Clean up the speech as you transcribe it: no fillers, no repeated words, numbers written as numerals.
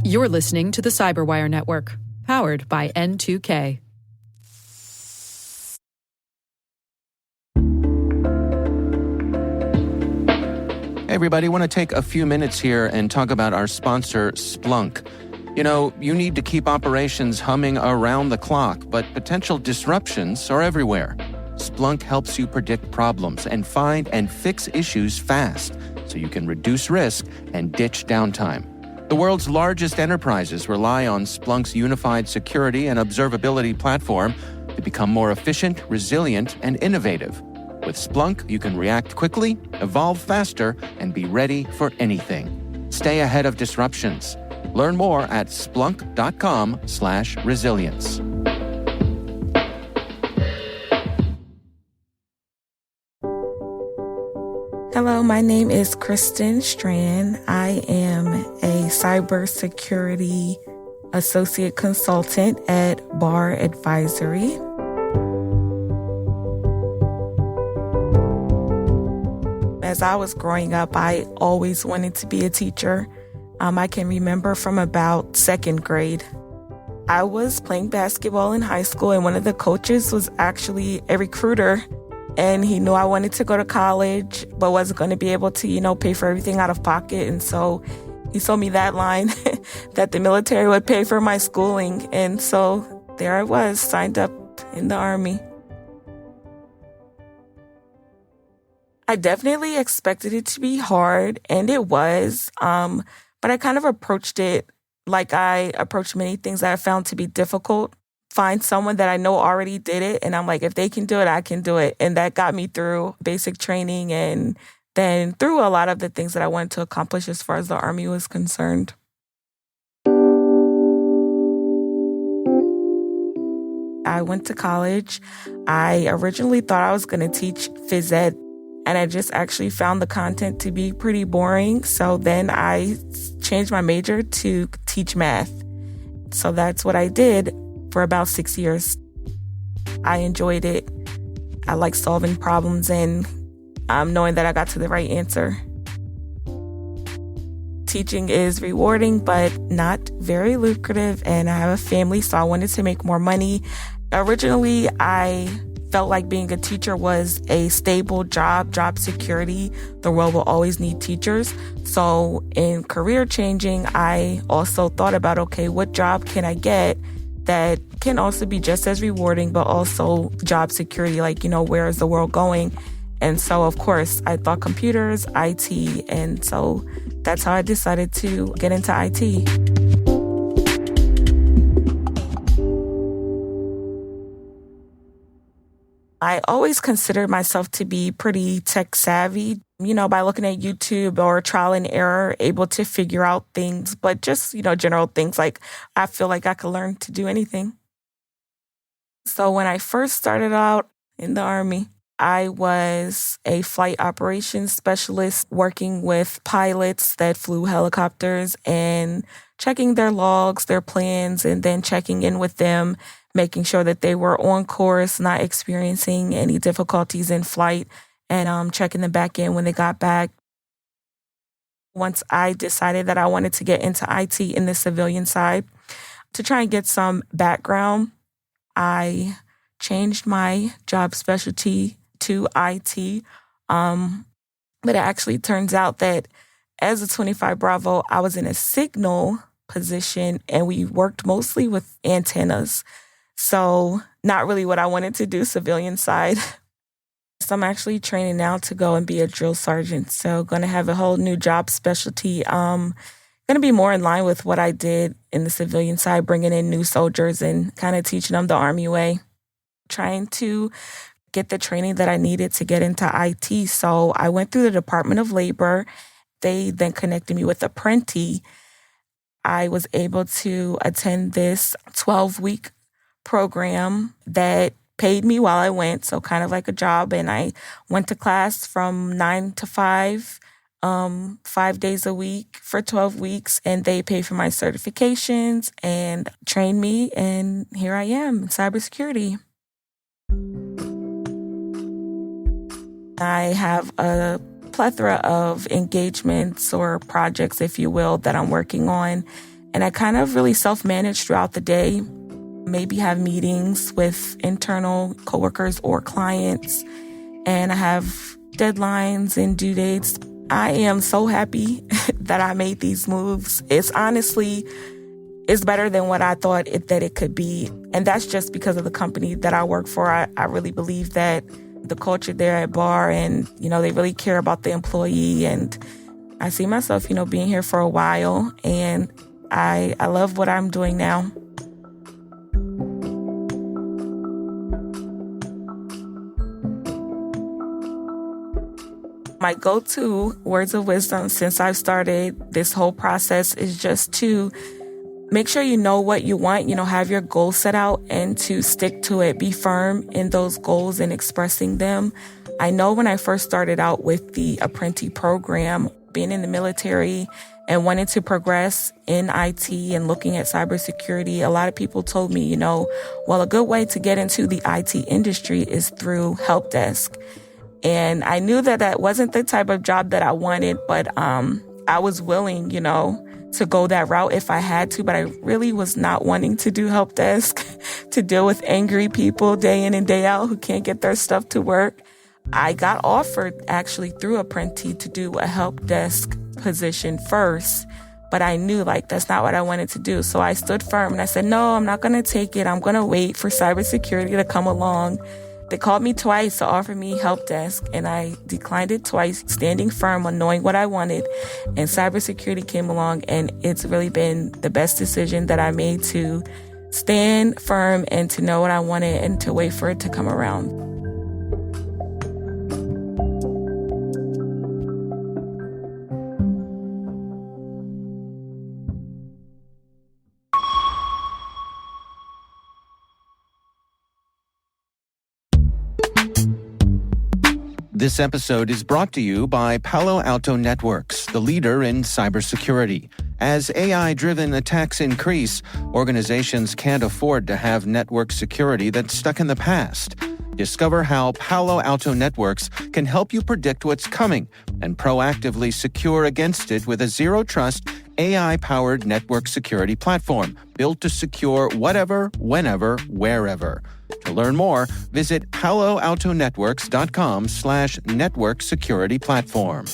You're listening to the Cyberwire Network, powered by N2K. Hey everybody, I want to take a few minutes here and talk about our sponsor, Splunk. You know, you need to keep operations humming around the clock, but potential disruptions are everywhere. Splunk helps you predict problems and find and fix issues fast, so you can reduce risk and ditch downtime. The world's largest enterprises rely on Splunk's unified security and observability platform to become more efficient, resilient, and innovative. With Splunk, you can react quickly, evolve faster, and be ready for anything. Stay ahead of disruptions. Learn more at splunk.com/resilience. Hello, my name is Kristin Strand. I am a Cybersecurity Associate Consultant at BARR Advisory. As I was growing up, I always wanted to be a teacher. I can remember from about second grade. I was playing basketball in high school, and one of the coaches was actually a recruiter. And he knew I wanted to go to college, but wasn't going to be able to, pay for everything out of pocket. And so he sold me that line that the military would pay for my schooling. And so there I was, signed up in the Army. I definitely expected it to be hard, and it was. But I kind of approached it like I approached many things that I found to be difficult. Find someone that I know already did it, and I'm like, if they can do it, I can do it. And that got me through basic training and then through a lot of the things that I wanted to accomplish as far as the Army was concerned. I went to college. I originally thought I was going to teach phys ed, and I just actually found the content to be pretty boring. So then I changed my major to teach math. So that's what I did for about 6 years. I enjoyed it. I like solving problems and knowing that I got to the right answer. Teaching is rewarding, but not very lucrative, and I have a family, so I wanted to make more money. Originally, I felt like being a teacher was a stable job security. The world will always need teachers. So in career changing, I also thought about, okay, what job can I get that can also be just as rewarding, but also job security, like, where is the world going? And so, of course, I thought computers, IT, and so that's how I decided to get into IT. I always considered myself to be pretty tech savvy, by looking at YouTube or trial and error, able to figure out things, but just, general things like I feel like I could learn to do anything. So when I first started out in the Army, I was a flight operations specialist working with pilots that flew helicopters and checking their logs, their plans, and then checking in with them, making sure that they were on course, not experiencing any difficulties in flight, and checking them back in when they got back. Once I decided that I wanted to get into IT in the civilian side, to try and get some background, I changed my job specialty to IT. But it actually turns out that as a 25 Bravo, I was in a signal position, and we worked mostly with antennas. So not really what I wanted to do, civilian side. So I'm actually training now to go and be a drill sergeant. So going to have a whole new job specialty. Going to be more in line with what I did in the civilian side, bringing in new soldiers and kind of teaching them the Army way. Trying to get the training that I needed to get into IT. So I went through the Department of Labor. They then connected me with Apprenti. I was able to attend this 12-week program that paid me while I went, so kind of like a job. And I went to class from 9 to 5, 5 days a week for 12 weeks, and they paid for my certifications and trained me, and here I am in cybersecurity. I have a plethora of engagements or projects, if you will, that I'm working on. And I kind of really self-manage throughout the day, maybe have meetings with internal coworkers or clients, and I have deadlines and due dates. I am so happy that I made these moves. It's better than what I thought that it could be. And that's just because of the company that I work for. I really believe that the culture there at BARR and, they really care about the employee. And I see myself, being here for a while. And I love what I'm doing now. My go-to words of wisdom since I've started this whole process is just to make sure you know what you want, have your goals set out and to stick to it. Be firm in those goals and expressing them. I know when I first started out with the apprentice program, being in the military and wanting to progress in IT and looking at cybersecurity, a lot of people told me, a good way to get into the IT industry is through help desk. And I knew that wasn't the type of job that I wanted, but I was willing, to go that route if I had to. But I really was not wanting to do help desk, to deal with angry people day in and day out who can't get their stuff to work. I got offered actually through Apprenti to do a help desk position first, but I knew that's not what I wanted to do. So I stood firm and I said, no, I'm not going to take it. I'm going to wait for cybersecurity to come along. They called me twice to offer me help desk, and I declined it twice, standing firm on knowing what I wanted. And cybersecurity came along, and it's really been the best decision that I made to stand firm and to know what I wanted and to wait for it to come around. This episode is brought to you by Palo Alto Networks, the leader in cybersecurity. As AI-driven attacks increase, organizations can't afford to have network security that's stuck in the past. Discover how Palo Alto Networks can help you predict what's coming and proactively secure against it with a zero-trust, AI-powered network security platform built to secure whatever, whenever, wherever. To learn more, visit paloaltonetworks.com/network security platform.